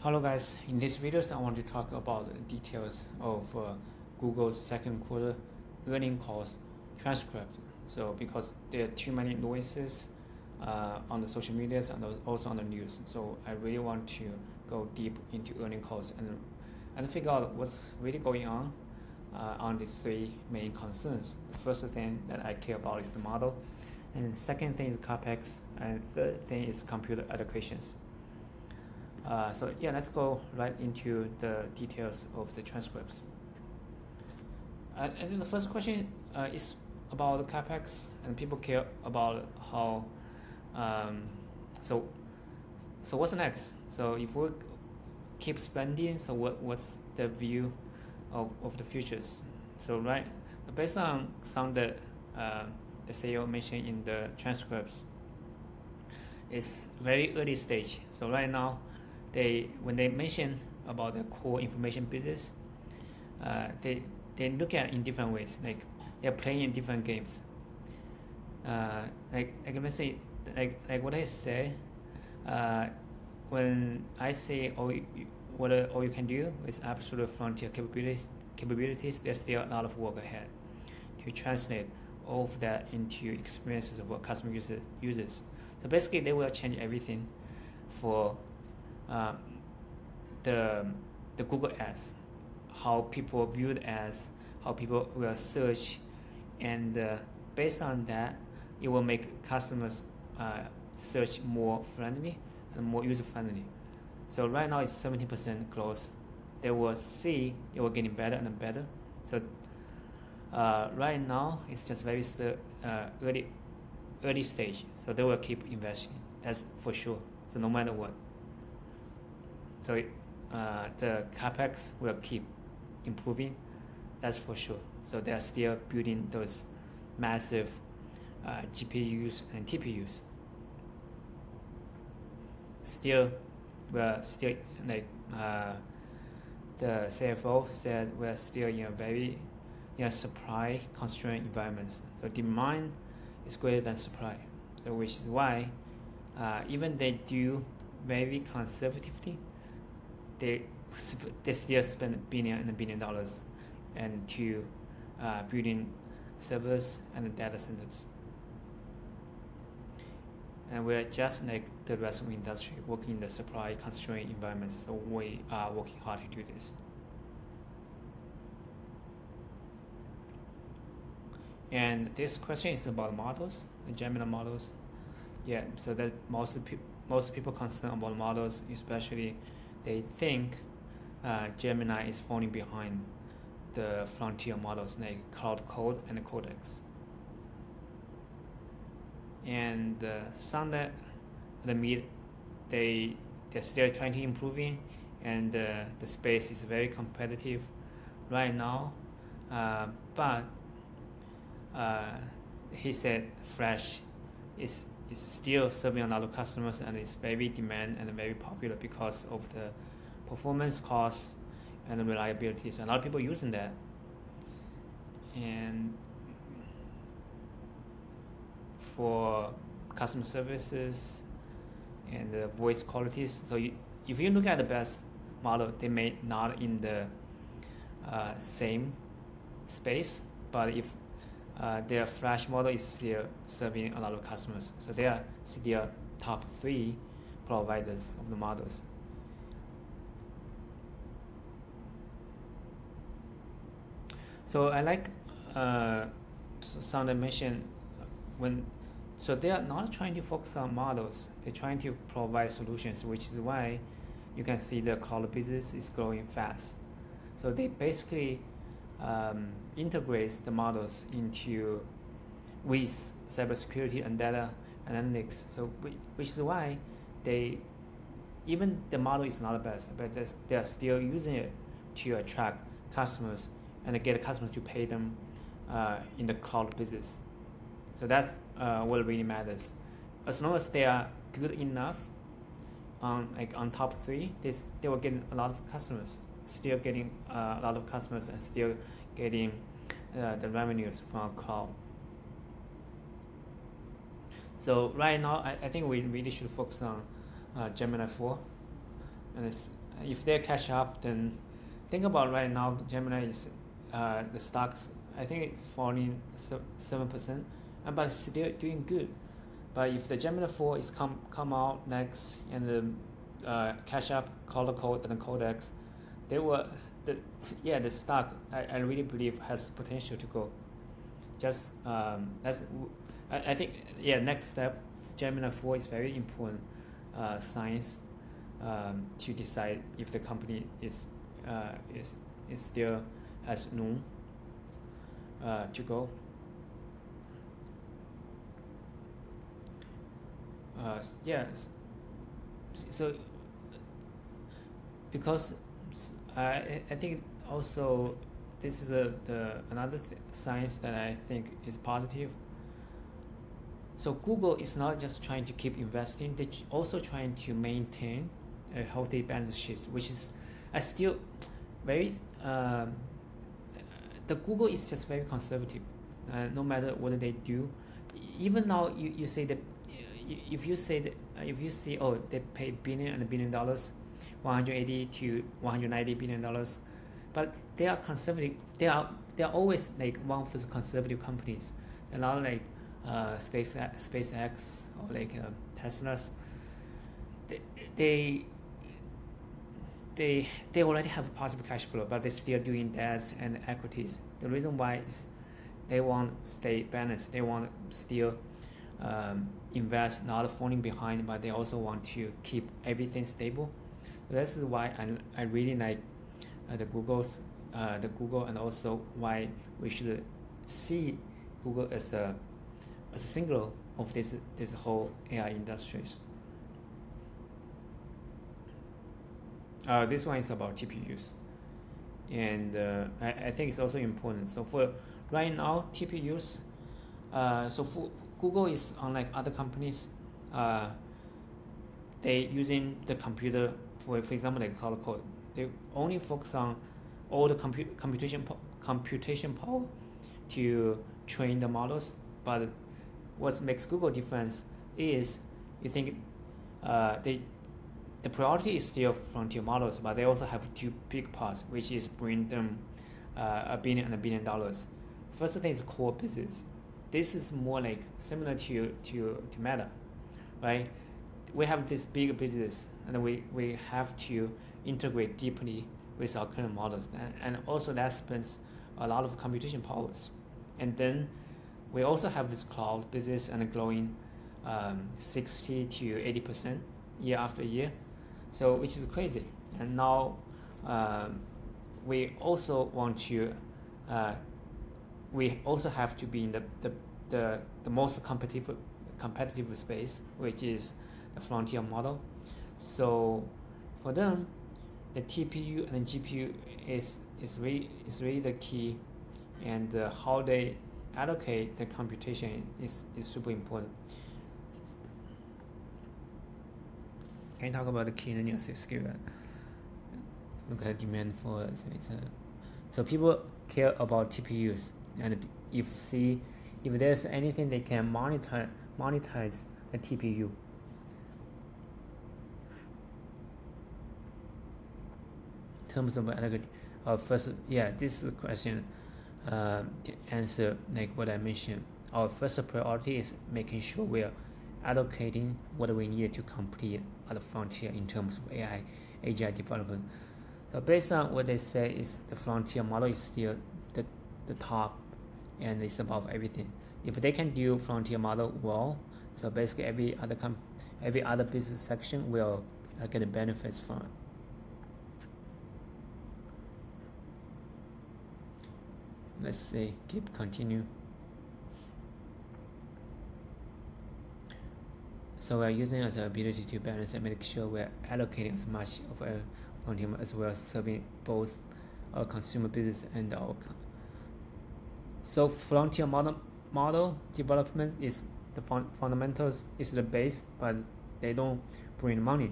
Hello guys, in this video I want to talk about the details of Google's second quarter earning calls transcript. So because there are too many noises on the social medias and also on the news, so I really want to go deep into earning calls and figure out what's really going on these three main concerns. The first thing that I care about is the model, and the second thing is CapEx, and third thing is computer allocations. So yeah, let's go right into the details of the transcripts. I think the first question is about the capex, and people care about how. Um, so, so what's next? So if we keep spending, so what's the view of the futures? So right, based on some that the CEO mentioned in the transcripts, it's very early stage. So right now, when they mention about the core information business, they look at it in different ways. Like they're playing in different games. Like I can say, like what I say, when I say all you can do is absolute frontier capabilities, there's still a lot of work ahead to translate all of that into experiences of what customer uses. So basically, they will change everything for the Google ads, how people view the ads, how people will search, and based on that, it will make customers search more friendly and more user friendly. So right now it's 70% growth. They will see it will getting better and better. So right now it's just very early stage. So they will keep investing. That's for sure. So no matter what. So the capex will keep improving, that's for sure. So they are still building those massive GPUs and TPUs. Still, we're still like the CFO said, we're still in a very supply constrained environments. So demand is greater than supply. So which is why even they do very conservatively, they still spend $1 billion and to building servers and data centers. And we're just like the rest of the industry working in the supply constrained environments, so we are working hard to do this. And this question is about models, the Gemini models. Yeah, so that most people concerned about models, especially they think Gemini is falling behind the frontier models like Cloud Code and Codex. And some that the mid, they're still trying to improving, and the space is very competitive right now. But he said Flash is still serving a lot of customers and is very demand and very popular because of the performance, cost, and the reliability. So a lot of people using that. And for customer services and the voice qualities, so if you look at the best model, they may not in the same space, but if their Flash model is still serving a lot of customers, so they are still top 3 providers of the models. So I like some mention so they are not trying to focus on models, they're trying to provide solutions, which is why you can see the cloud business is growing fast. So they basically integrates the models into with cybersecurity and data analytics. So which is why even the model is not the best, but they are still using it to attract customers and get customers to pay them in the cloud business. So that's what really matters. As long as they are good enough on top 3, they will get a lot of customers, still getting a lot of customers and still getting the revenues from cloud. So right now, I think we really should focus on Gemini 4, and if they catch up, then think about right now Gemini is the stocks, I think it's falling 7%, but it's still doing good. But if the Gemini 4 is come out next and the catch up color code and the codex, they were the stock I really believe has potential to go. Just I think next step Gemini 4 is very important science to decide if the company is still has room to go. Yes. So because I think also this is another science that I think is positive. So Google is not just trying to keep investing; they're also trying to maintain a healthy balance sheet, which is still very. The Google is just very conservative. No matter what they do, even now you say that if you say they pay billion and billion dollars, 180 to 190 billion dollars, but they are conservative. They are always like one of the conservative companies, and not like SpaceX or like Teslas. They already have positive cash flow, but they're still doing debts and equities. The reason why is they want to stay balanced. They want to still invest, not falling behind, but they also want to keep everything stable. So this is why I really like the Google, and also why we should see Google as a single of this whole AI industries. This one is about TPUs, and I think it's also important. So for right now, TPUs, so for Google is unlike other companies. They using the computer for example like color code. They only focus on all the computation power to train the models. But what makes Google difference is you think the priority is still frontier models, but they also have two big parts, which is bring them $1 billion and $1 billion. First thing is core business. This is more like similar to Meta, right? We have this big business, and we have to integrate deeply with our current models, and also that spends a lot of computation powers. And then we also have this cloud business and growing 60 to 80% year after year, so which is crazy. And now we also want to we also have to be in the most competitive space, which is the frontier model. So for them, the TPU and the GPU is really the key, and how they allocate the computation is super important. Can you talk about the key learning skill? Look at demand for so people care about TPUs, and if there's anything they can monetize the TPU. In terms of allocation, first, this is a question to answer like what I mentioned. Our first priority is making sure we're allocating what we need to complete at the frontier in terms of AGI development. So based on what they say is the frontier model is still the top, and it's above everything. If they can do frontier model well, so basically every other business section will get the benefits from it. Let's see, continue. So we're using as an ability to balance and make sure we're allocating as much of a frontier as well as serving both our consumer business and our. So frontier model development is the fundamentals, is the base, but they don't bring money.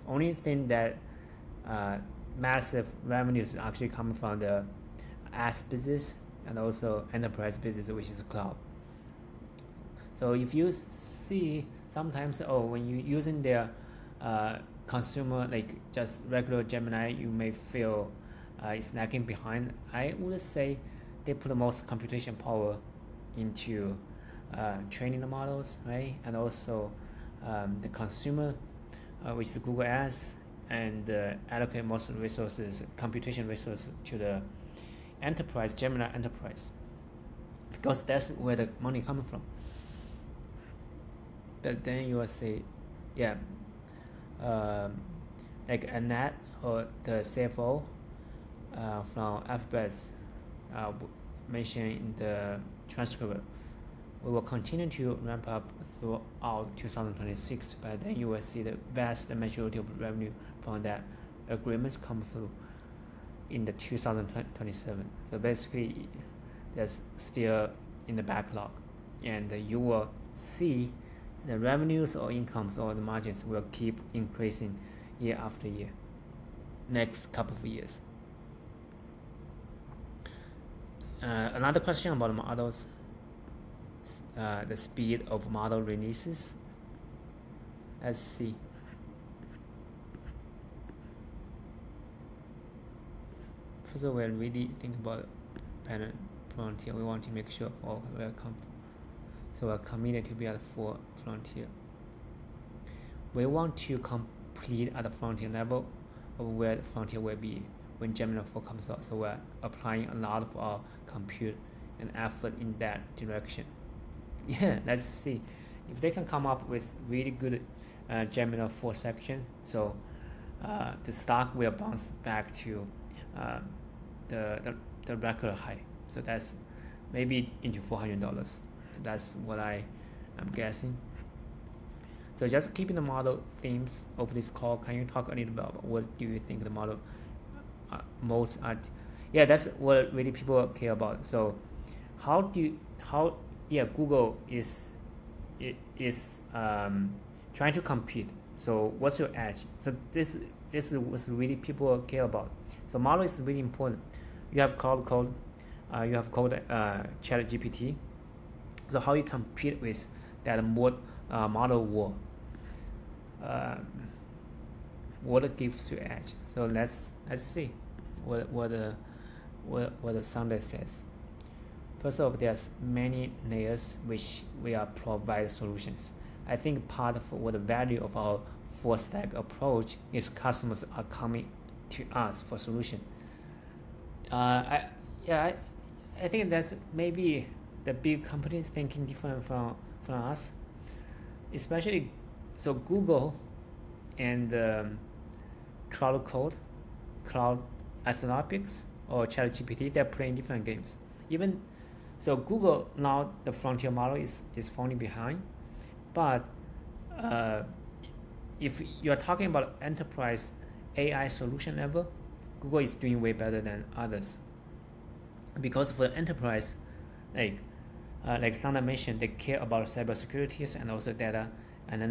Only thing that massive revenues actually come from the ads business and also enterprise business, which is cloud. So if you see sometimes when you're using their consumer, like just regular Gemini, you may feel it's lagging behind. I would say they put the most computation power into training the models, right? And also the consumer, which is Google Ads, and allocate most resources, computation resources, to the enterprise, Gemini enterprise, because that's where the money coming from. But then you will say, yeah, like Annette or the CFO from Alphabet mentioned in the transcript, we will continue to ramp up throughout 2026, but then you will see the vast majority of revenue from that agreements come through in the 2027. So basically, that's still in the backlog, and you will see the revenues or incomes or the margins will keep increasing year after year, next couple of years. Another question about models, the speed of model releases. Let's see. First of all, we really think about parent frontier. We want to make sure all welcome. So we're committed to be at the frontier. We want to complete at the frontier level of where the frontier will be when Gemini 4 comes out. So we're applying a lot of our compute and effort in that direction. Yeah, let's see if they can come up with really good Gemini 4 section. So the stock will bounce back to the record high. So that's maybe into $400. That's what I am guessing. So just keeping the model themes of this call, can you talk a little bit about what do you think the model most are? Yeah, that's what really people care about. So Google is trying to compete. So what's your edge? So this is what really people care about. So model is really important. You have code, you have code Chat GPT. So how you compete with that model war? What gives you edge? So let's see what the Sunday says. First of all, there's many layers which we are provide solutions. I think part of what the value of our full stack approach is customers are coming to us for solution. I think that's maybe the big companies thinking different from us, especially so Google and Cloud Anthropics or ChatGPT, they're playing different games. Even so, Google now the frontier model is falling behind, but if you're talking about enterprise AI solution level, Google is doing way better than others. Because for the enterprise, like Sandra mentioned, they care about cybersecurity and also data and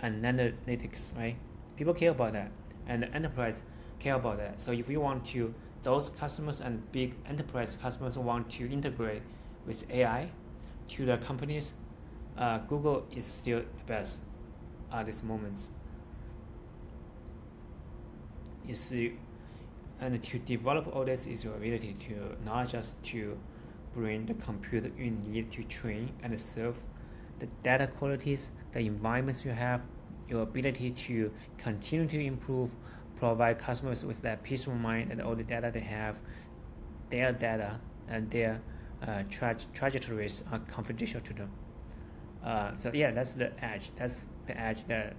analytics, right? People care about that, and the enterprise care about that. So if you want to, those customers and big enterprise customers want to integrate with AI to their companies, Google is still the best at this moment. You see, and to develop all this is your ability to not just to bring the computer you need to train and serve the data qualities, the environments you have, your ability to continue to improve, provide customers with that peace of mind and all the data they have, their data and their trajectories are confidential to them. So yeah, that's the edge. That's the edge that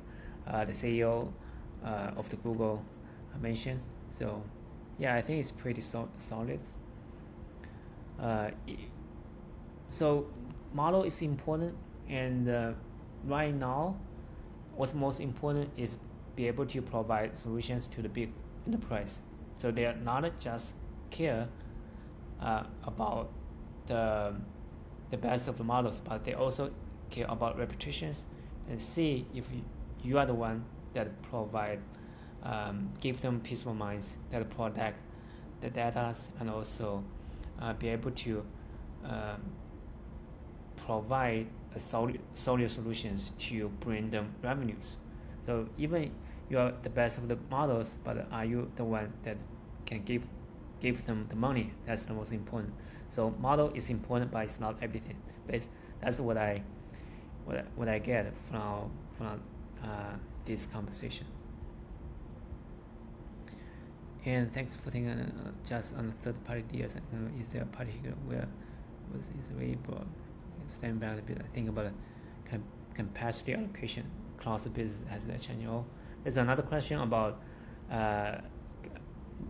the CEO of the Google mentioned. So yeah, I think it's pretty solid. So model is important, and right now what's most important is be able to provide solutions to the big enterprise. So they are not just care about the best of the models, but they also care about reputations and see if you are the one that provide give them peaceful minds, that protect the data, and also be able to provide solid solutions to bring them revenues. So even you are the best of the models, but are you the one that can give them the money? That's the most important. So model is important, but it's not everything. But that's what I get from this conversation. And thanks for thinking just on the third-party deals. Is there a particular where was is really broad? Stand back a bit. I think about capacity allocation across the business as a channel. There's another question about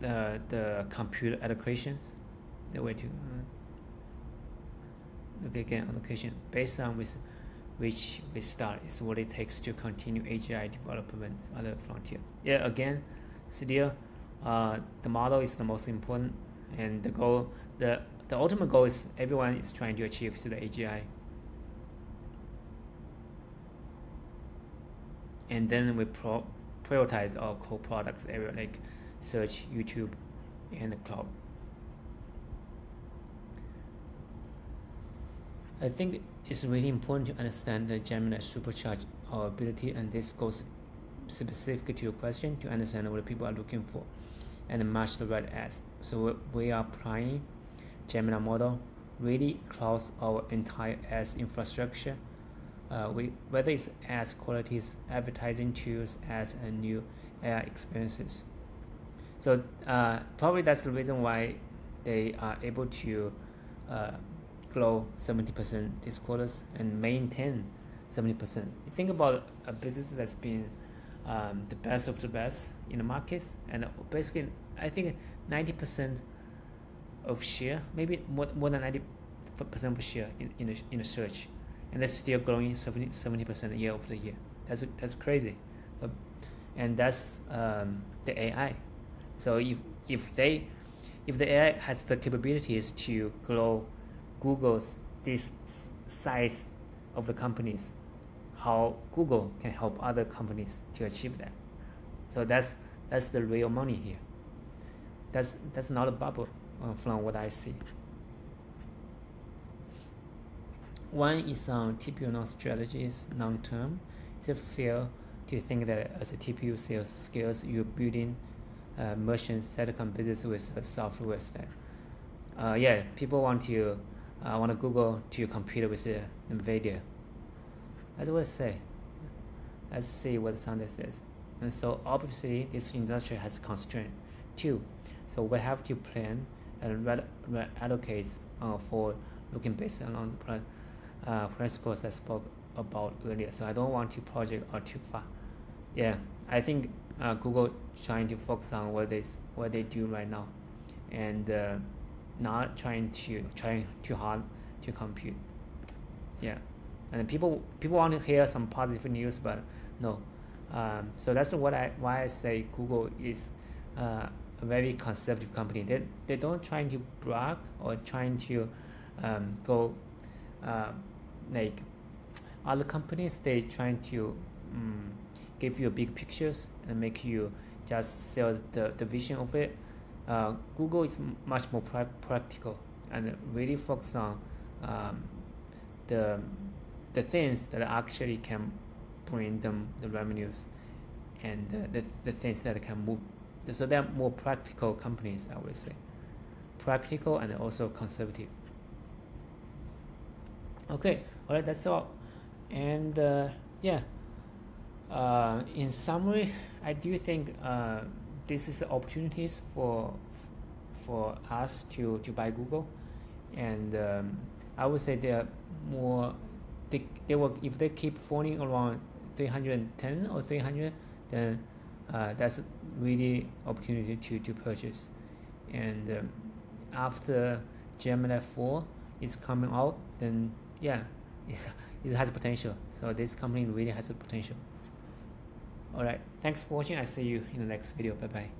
the computer allocations. The way to look again allocation based on which we start is what it takes to continue AGI development other frontier. Yeah, again, still, the model is the most important, and the ultimate goal is everyone is trying to achieve is the AGI. And then we prioritize our core products area like search, YouTube, and the cloud. I think it's really important to understand that Gemini supercharge our ability, and this goes specific to your question to understand what people are looking for and match the right ads. So we are applying Gemini model really across our entire ads infrastructure. Whether it's ads qualities, advertising tools, ads, and new AI experiences. So probably that's the reason why they are able to grow 70% this quarters and maintain 70%. You think about a business that's been the best of the best in the markets, and basically I think 90% of share, maybe more than 90% of share in the search, and that's still growing 70% year over the year. That's crazy, and that's the AI. So if the AI has the capabilities to grow Google's this size of the companies, how Google can help other companies to achieve that. So that's the real money here. That's not a bubble from what I see. One is on TPU strategies long term. Is it fair to think that as a TPU sales scales, you're building merchant telecom business with a software stack? Yeah, people want Google to compete with NVIDIA. That's what I say. Let's see what Sunday says. And so obviously this industry has constraint too. So we have to plan and allocate for looking based on the principles I spoke about earlier. So I don't want to project or too far. Yeah, I think Google trying to focus on what they do right now, and not trying too hard to compete. Yeah, and people want to hear some positive news, but no. So that's why I say Google is a very conservative company. They don't trying to brag or trying to go like other companies. They trying to give you big pictures and make you just sell the vision of it. Google is much more practical and really focus on the things that actually can bring them the revenues, and the things that can move. So they're more practical companies, I would say. Practical and also conservative. Okay, all right, that's all. And yeah, in summary, I do think this is the opportunities for us to buy Google, and I would say they are more. They will, if they keep falling around 310 or 300, then that's really opportunity to purchase. And after Gemini 4 is coming out, then yeah, it has potential. So this company really has a potential. Alright, thanks for watching. I see you in the next video. Bye bye.